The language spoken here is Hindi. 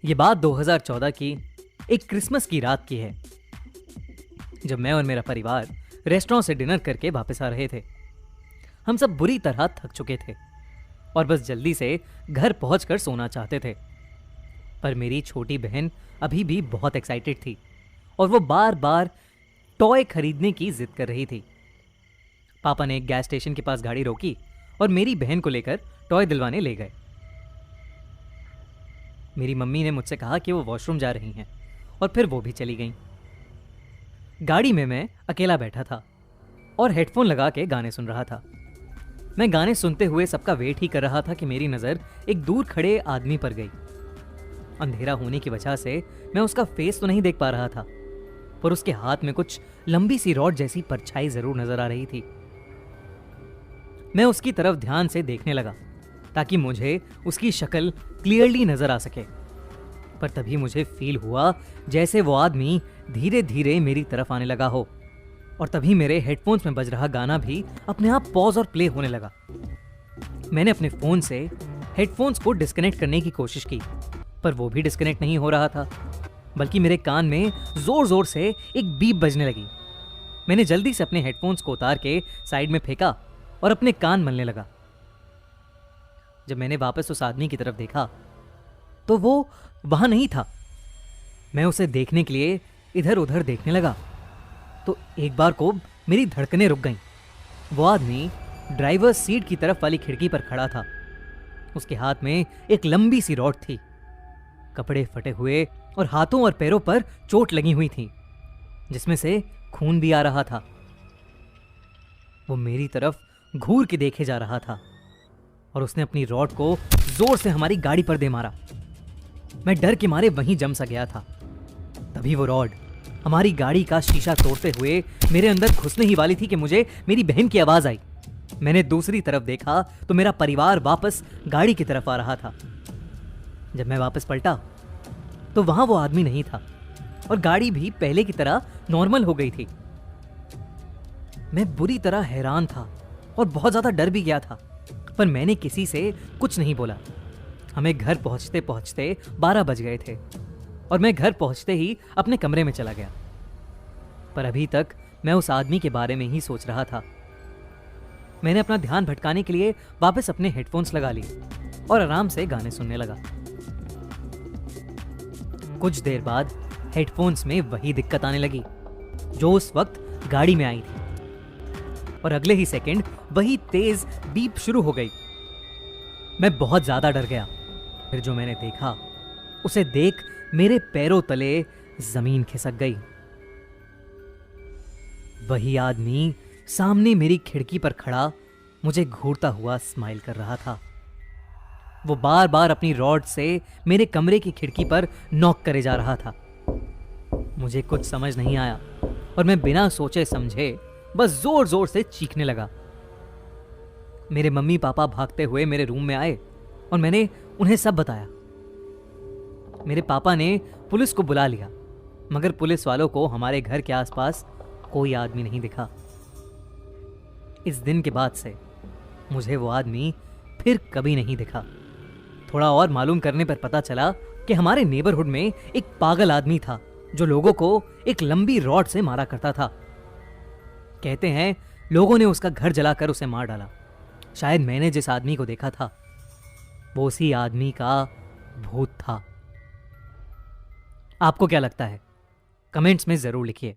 ये बात 2014 की एक क्रिसमस की रात की है, जब मैं और मेरा परिवार रेस्टोरेंट से डिनर करके वापस आ रहे थे। हम सब बुरी तरह थक चुके थे और बस जल्दी से घर पहुंचकर सोना चाहते थे। पर मेरी छोटी बहन अभी भी बहुत एक्साइटेड थी और वो बार बार टॉय खरीदने की जिद कर रही थी। पापा ने एक गैस स्टेशन के पास गाड़ी रोकी और मेरी बहन को लेकर टॉय दिलवाने ले गए। मेरी मम्मी ने मुझसे कहा कि वो वॉशरूम जा रही हैं और फिर वो भी चली गईं। गाड़ी में मैं अकेला बैठा था और हेडफोन लगा के गाने सुन रहा था। मैं गाने सुनते हुए सबका वेट ही कर रहा था कि मेरी नज़र एक दूर खड़े आदमी पर गई। अंधेरा होने की वजह से मैं उसका फेस तो नहीं देख पा रहा था, पर उसके हाथ में कुछ लंबी सी रॉड जैसी परछाई जरूर नजर आ रही थी। मैं उसकी तरफ ध्यान से देखने लगा ताकि मुझे उसकी शक्ल क्लियरली नजर आ सके। पर तभी मुझे फील हुआ जैसे वो आदमी धीरे धीरे मेरी तरफ आने लगा हो, और तभी मेरे हेडफोन्स में बज रहा गाना भी अपने आप पॉज और प्ले होने लगा। मैंने अपने फोन से हेडफोन्स को डिस्कनेक्ट करने की कोशिश की, पर वो भी डिस्कनेक्ट नहीं हो रहा था, बल्कि मेरे कान में जोर जोर से एक बीप बजने लगी। मैंने जल्दी से अपने हेडफोन्स को उतार के साइड में फेंका और अपने कान मलने लगा। जब मैंने वापस उस आदमी की तरफ देखा तो वो वहां नहीं था। मैं उसे देखने के लिए इधर उधर देखने लगा तो एक बार को मेरी धड़कनें रुक गईं। वो आदमी ड्राइवर सीट की तरफ वाली खिड़की पर खड़ा था। उसके हाथ में एक लंबी सी रॉड थी। कपड़े फटे हुए और हाथों और पैरों पर चोट लगी हुई थी, जिसमें से खून भी आ रहा था। वो मेरी तरफ घूर के देखे जा रहा था और उसने अपनी रॉड को जोर से हमारी गाड़ी पर दे मारा। मैं डर के मारे वहीं जम सा गया था। तभी वो रॉड हमारी गाड़ी का शीशा तोड़ते हुए मेरे अंदर घुसने ही वाली थी कि मुझे मेरी बहन की आवाज आई। मैंने दूसरी तरफ देखा तो मेरा परिवार वापस गाड़ी की तरफ आ रहा था। जब मैं वापस पलटा तो वहां वो आदमी नहीं था और गाड़ी भी पहले की तरह नॉर्मल हो गई थी। मैं बुरी तरह हैरान था और बहुत ज्यादा डर भी गया था, पर मैंने किसी से कुछ नहीं बोला। हमें घर पहुंचते पहुंचते 12 बज गए थे और मैं घर पहुंचते ही अपने कमरे में चला गया। पर अभी तक मैं उस आदमी के बारे में ही सोच रहा था। मैंने अपना ध्यान भटकाने के लिए वापस अपने हेडफोन्स लगा लिए और आराम से गाने सुनने लगा। कुछ देर बाद हेडफोन्स में वही दिक्कत आने लगी जो उस वक्त गाड़ी में आई थी, और अगले ही सेकंड वही तेज बीप शुरू हो गई। मैं बहुत ज्यादा डर गया। फिर जो मैंने देखा उसे देख मेरे पैरों तले जमीन खिसक गई। वही आदमी सामने मेरी खिड़की पर खड़ा मुझे घूरता हुआ स्माइल कर रहा था। वो बार बार अपनी रॉड से मेरे कमरे की खिड़की पर नॉक करे जा रहा था। मुझे कुछ समझ नहीं आया और मैं बिना सोचे समझे बस जोर जोर से चीखने लगा। मेरे मम्मी पापा भागते हुए मेरे रूम में आए और मैंने उन्हें सब बताया। मेरे पापा ने पुलिस को बुला लिया, मगर पुलिस वालों को हमारे घर के आसपास कोई आदमी नहीं दिखा। इस दिन के बाद से मुझे वो आदमी फिर कभी नहीं दिखा। थोड़ा और मालूम करने पर पता चला कि हमारे नेबरहुड में एक पागल आदमी था जो लोगों को एक लंबी रॉड से मारा करता था। कहते हैं लोगों ने उसका घर जलाकर उसे मार डाला। शायद मैंने जिस आदमी को देखा था वो उसी आदमी का भूत था। आपको क्या लगता है? कमेंट्स में जरूर लिखिए।